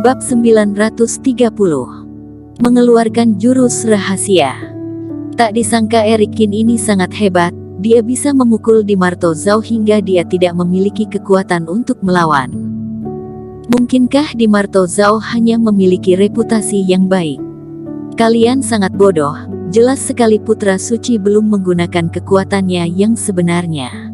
Bab 930. Mengeluarkan jurus rahasia. Tak disangka Erikin ini sangat hebat. Dia bisa memukul Di Marto Zhao hingga dia tidak memiliki kekuatan untuk melawan. Mungkinkah Di Marto Zhao hanya memiliki reputasi yang baik? Kalian sangat bodoh. Jelas sekali putra suci belum menggunakan kekuatannya yang sebenarnya.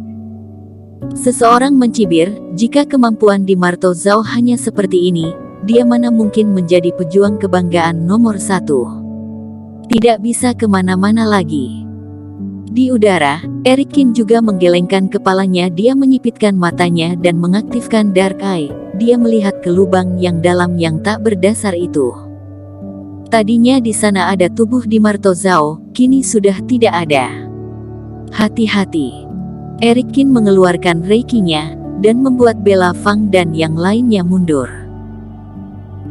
Seseorang mencibir, jika kemampuan Di Marto Zhao hanya seperti ini, dia mana mungkin menjadi pejuang kebanggaan nomor 1. Tidak bisa kemana-mana lagi. Di udara, Erikin juga menggelengkan kepalanya. Dia menyipitkan matanya dan mengaktifkan Dark Eye. Dia melihat ke lubang yang dalam yang tak berdasar itu. Tadinya di sana ada tubuh Di Marto Zhao, kini sudah tidak ada. Hati-hati. Erikin mengeluarkan reikinya dan membuat Bella Fang dan yang lainnya mundur.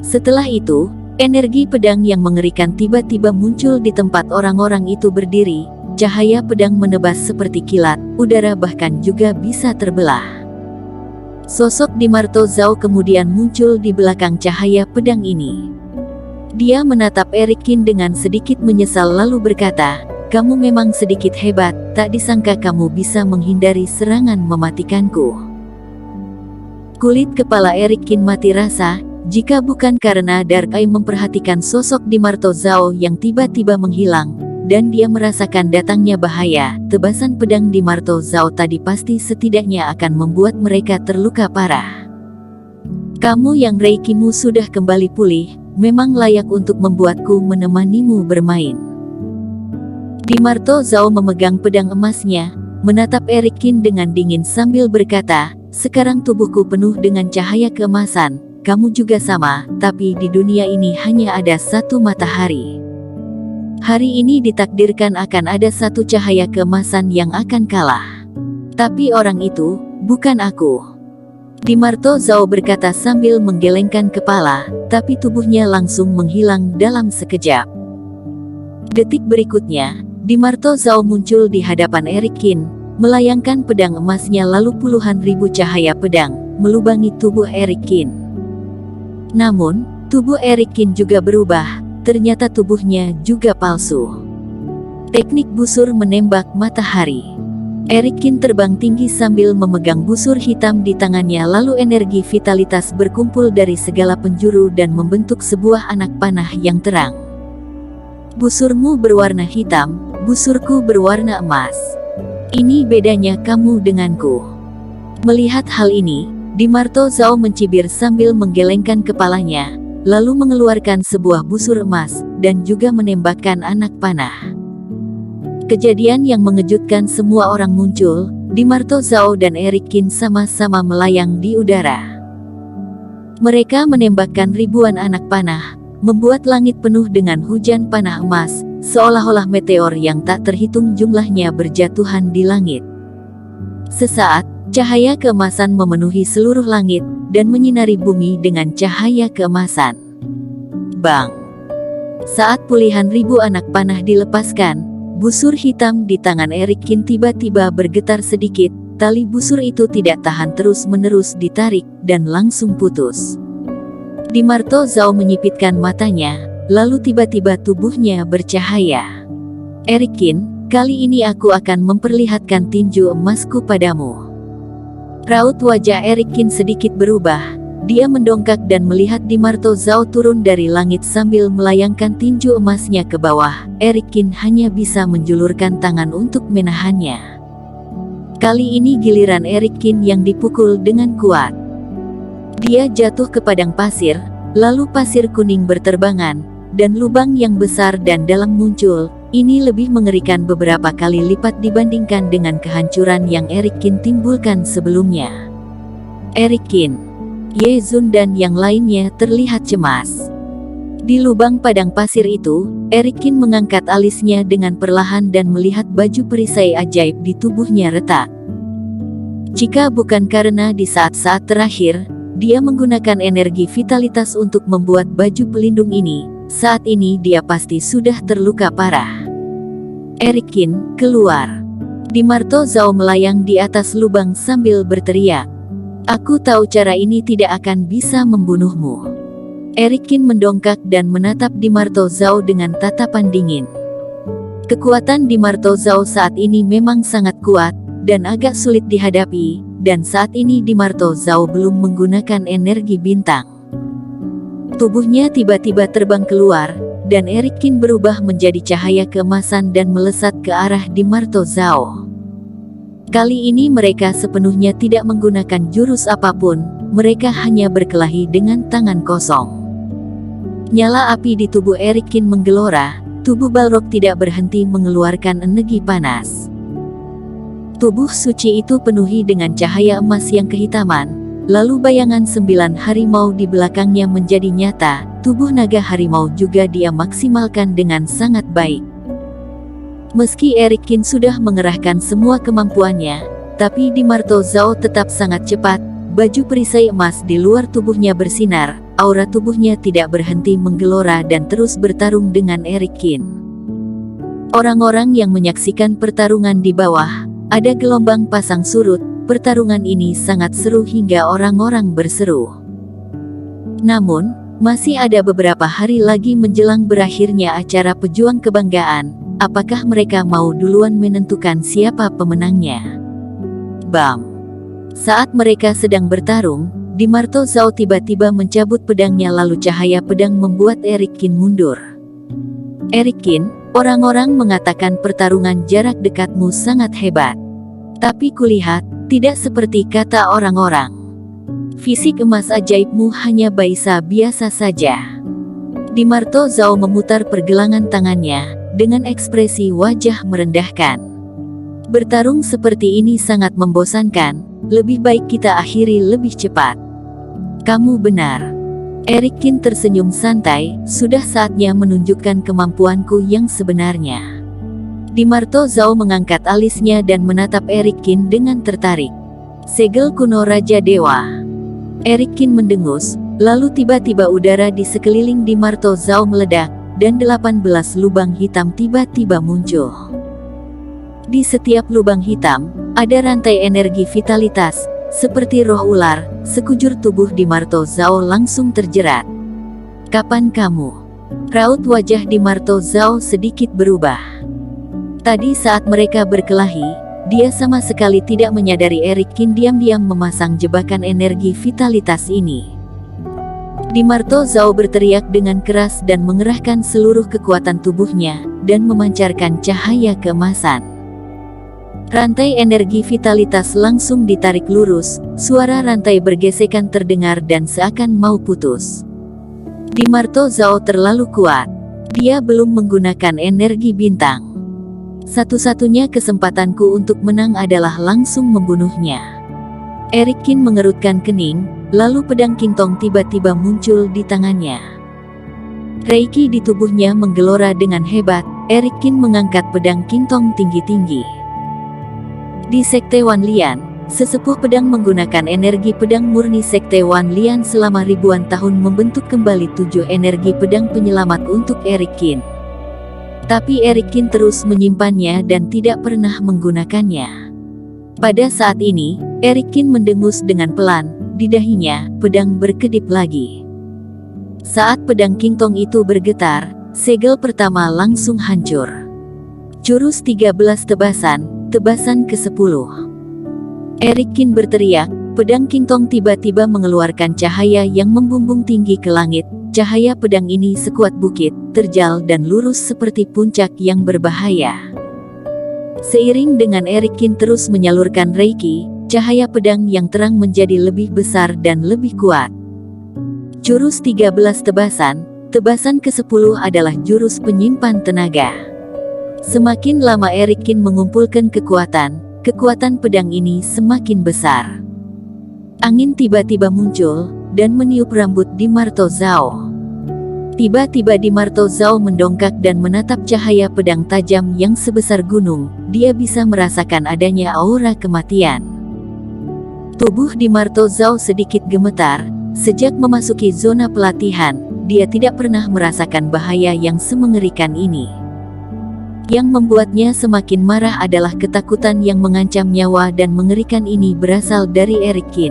Setelah itu, energi pedang yang mengerikan tiba-tiba muncul di tempat orang-orang itu berdiri. Cahaya pedang menebas seperti kilat, udara bahkan juga bisa terbelah. Sosok Di Marto Zhao kemudian muncul di belakang cahaya pedang ini. Dia menatap Erikin dengan sedikit menyesal lalu berkata, "Kamu memang sedikit hebat, tak disangka kamu bisa menghindari serangan mematikanku." Kulit kepala Erikin mati rasa, jika bukan karena Dark Eye memperhatikan sosok Di Marto Zhao yang tiba-tiba menghilang, dan dia merasakan datangnya bahaya, tebasan pedang Di Marto Zhao tadi pasti setidaknya akan membuat mereka terluka parah. "Kamu yang reikimu sudah kembali pulih, memang layak untuk membuatku menemanimu bermain." Di Marto Zhao memegang pedang emasnya, menatap Erikin dengan dingin sambil berkata, "Sekarang tubuhku penuh dengan cahaya keemasan, kamu juga sama, tapi di dunia ini hanya ada satu matahari. Hari ini ditakdirkan akan ada satu cahaya keemasan yang akan kalah. Tapi orang itu, bukan aku." Di Marto Zhao berkata sambil menggelengkan kepala, tapi tubuhnya langsung menghilang dalam sekejap. Detik berikutnya, Di Marto Zhao muncul di hadapan Erikin, melayangkan pedang emasnya lalu puluhan ribu cahaya pedang melubangi tubuh Erikin. Namun, tubuh Erikin juga berubah, ternyata tubuhnya juga palsu. Teknik busur menembak matahari. Erikin terbang tinggi sambil memegang busur hitam di tangannya lalu energi vitalitas berkumpul dari segala penjuru dan membentuk sebuah anak panah yang terang. "Busurmu berwarna hitam, busurku berwarna emas. Ini bedanya kamu denganku." Melihat hal ini, Di Marto Zhao mencibir sambil menggelengkan kepalanya, lalu mengeluarkan sebuah busur emas, dan juga menembakkan anak panah. Kejadian yang mengejutkan semua orang muncul. Di Marto Zhao dan Erikin sama-sama melayang di udara. Mereka menembakkan ribuan anak panah, membuat langit penuh dengan hujan panah emas, seolah-olah meteor yang tak terhitung jumlahnya berjatuhan di langit. Sesaat, cahaya keemasan memenuhi seluruh langit, dan menyinari bumi dengan cahaya keemasan. Bang! Saat puluhan ribu anak panah dilepaskan, busur hitam di tangan Erikin tiba-tiba bergetar sedikit. Tali busur itu tidak tahan terus-menerus ditarik, dan langsung putus. Di Marto Zhao menyipitkan matanya, lalu tiba-tiba tubuhnya bercahaya. "Erikin, kali ini aku akan memperlihatkan tinju emasku padamu." Raut wajah Erikin sedikit berubah. Dia mendongkak dan melihat Di Marto Zhao turun dari langit sambil melayangkan tinju emasnya ke bawah. Erikin hanya bisa menjulurkan tangan untuk menahannya. Kali ini giliran Erikin yang dipukul dengan kuat. Dia jatuh ke padang pasir, lalu pasir kuning berterbangan, dan lubang yang besar dan dalam muncul. Ini lebih mengerikan beberapa kali lipat dibandingkan dengan kehancuran yang Erikin timbulkan sebelumnya. Erikin, Ye Zun dan yang lainnya terlihat cemas. Di lubang padang pasir itu, Erikin mengangkat alisnya dengan perlahan dan melihat baju perisai ajaib di tubuhnya retak. Jika bukan karena di saat-saat terakhir, dia menggunakan energi vitalitas untuk membuat baju pelindung ini, saat ini dia pasti sudah terluka parah. "Erikin, keluar!" Di Marto Zhao melayang di atas lubang sambil berteriak, "Aku tahu cara ini tidak akan bisa membunuhmu. Erikin mendongak dan menatap Dimarto Zhao dengan tatapan dingin. Kekuatan Dimarto Zhao saat ini memang sangat kuat, dan agak sulit dihadapi, dan saat ini Dimarto Zhao belum menggunakan energi bintang. Tubuhnya tiba-tiba terbang keluar, dan Erikin berubah menjadi cahaya keemasan dan melesat ke arah Dimarto Zhao. Kali ini mereka sepenuhnya tidak menggunakan jurus apapun, mereka hanya berkelahi dengan tangan kosong. Nyala api di tubuh Erikin menggelora, tubuh Balrog tidak berhenti mengeluarkan energi panas. Tubuh suci itu penuhi dengan cahaya emas yang kehitaman, lalu bayangan 9 harimau di belakangnya menjadi nyata, tubuh naga harimau juga dia maksimalkan dengan sangat baik. Meski Erikin sudah mengerahkan semua kemampuannya, tapi Dimarto Zhao tetap sangat cepat, baju perisai emas di luar tubuhnya bersinar, aura tubuhnya tidak berhenti menggelora dan terus bertarung dengan Erikin. Orang-orang yang menyaksikan pertarungan di bawah, ada gelombang pasang surut, pertarungan ini sangat seru hingga orang-orang berseru. Namun, masih ada beberapa hari lagi menjelang berakhirnya acara pejuang kebanggaan, apakah mereka mau duluan menentukan siapa pemenangnya? Bam! Saat mereka sedang bertarung, Dimarto Zhao tiba-tiba mencabut pedangnya lalu cahaya pedang membuat Erikin mundur. Erikin, orang-orang mengatakan pertarungan jarak dekatmu sangat hebat. Tapi kulihat, tidak seperti kata orang-orang. Fisik emas ajaibmu hanya Baisa biasa saja. Dimarto Zhao memutar pergelangan tangannya, dengan ekspresi wajah merendahkan. Bertarung seperti ini sangat membosankan, lebih baik kita akhiri lebih cepat. Kamu benar. Erikin tersenyum santai, sudah saatnya menunjukkan kemampuanku yang sebenarnya. Dimarto Zhao mengangkat alisnya dan menatap Erikin dengan tertarik. Segel kuno Raja Dewa. Erikin mendengus, lalu tiba-tiba udara di sekeliling Dimarto Zhao meledak, dan 18 lubang hitam tiba-tiba muncul. Di setiap lubang hitam, ada rantai energi vitalitas, seperti roh ular, sekujur tubuh Dimarto Zhao langsung terjerat. Kapan kamu? Raut wajah Dimarto Zhao sedikit berubah. Tadi saat mereka berkelahi, dia sama sekali tidak menyadari Erikin diam-diam memasang jebakan energi vitalitas ini. Dimarto Zhao berteriak dengan keras dan mengerahkan seluruh kekuatan tubuhnya, dan memancarkan cahaya keemasan. Rantai energi vitalitas langsung ditarik lurus, suara rantai bergesekan terdengar dan seakan mau putus. Dimarto Zhao terlalu kuat. Dia belum menggunakan energi bintang. Satu-satunya kesempatanku untuk menang adalah langsung membunuhnya. Erikin mengerutkan kening, lalu pedang Kingtong tiba-tiba muncul di tangannya. Reiki di tubuhnya menggelora dengan hebat, Erikin mengangkat pedang Kingtong tinggi-tinggi. Di Sekte Wan Lian, sesepuh pedang menggunakan energi pedang murni Sekte Wan Lian selama ribuan tahun membentuk kembali 7 energi pedang penyelamat untuk Erikin. Tapi Erikin terus menyimpannya dan tidak pernah menggunakannya. Pada saat ini, Erikin mendengus dengan pelan, di dahinya, pedang berkedip lagi. Saat pedang Kingtong itu bergetar, segel pertama langsung hancur. Jurus 13 tebasan, tebasan ke-10. Erikin berteriak, pedang Kingtong tiba-tiba mengeluarkan cahaya yang membumbung tinggi ke langit. Cahaya pedang ini sekuat bukit, terjal dan lurus seperti puncak yang berbahaya. Seiring dengan Erikin terus menyalurkan Reiki, cahaya pedang yang terang menjadi lebih besar dan lebih kuat. Jurus 13 tebasan, tebasan ke-10 adalah jurus penyimpan tenaga. Semakin lama Erikin mengumpulkan kekuatan pedang ini semakin besar. Angin tiba-tiba muncul, dan meniup rambut Dimarto Zhao. Tiba-tiba Dimarto Zhao mendongak dan menatap cahaya pedang tajam yang sebesar gunung, dia bisa merasakan adanya aura kematian. Tubuh Dimarto Zhao sedikit gemetar, sejak memasuki zona pelatihan, dia tidak pernah merasakan bahaya yang semengerikan ini. Yang membuatnya semakin marah adalah ketakutan yang mengancam nyawa dan mengerikan ini berasal dari Erikin.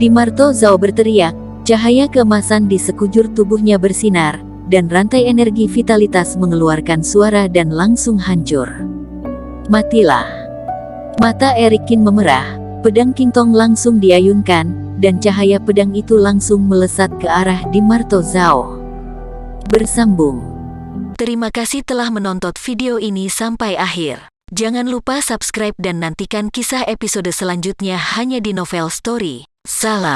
Dimarto Zhao berteriak, Cahaya keemasan di sekujur tubuhnya bersinar, dan rantai energi vitalitas mengeluarkan suara dan langsung hancur. Matilah. Mata Erikin memerah, pedang Qingtong langsung diayunkan, dan cahaya pedang itu langsung melesat ke arah Di Marto Zhao. Bersambung. Terima kasih telah menonton video ini sampai akhir. Jangan lupa subscribe dan nantikan kisah episode selanjutnya hanya di Novel Story. Salam.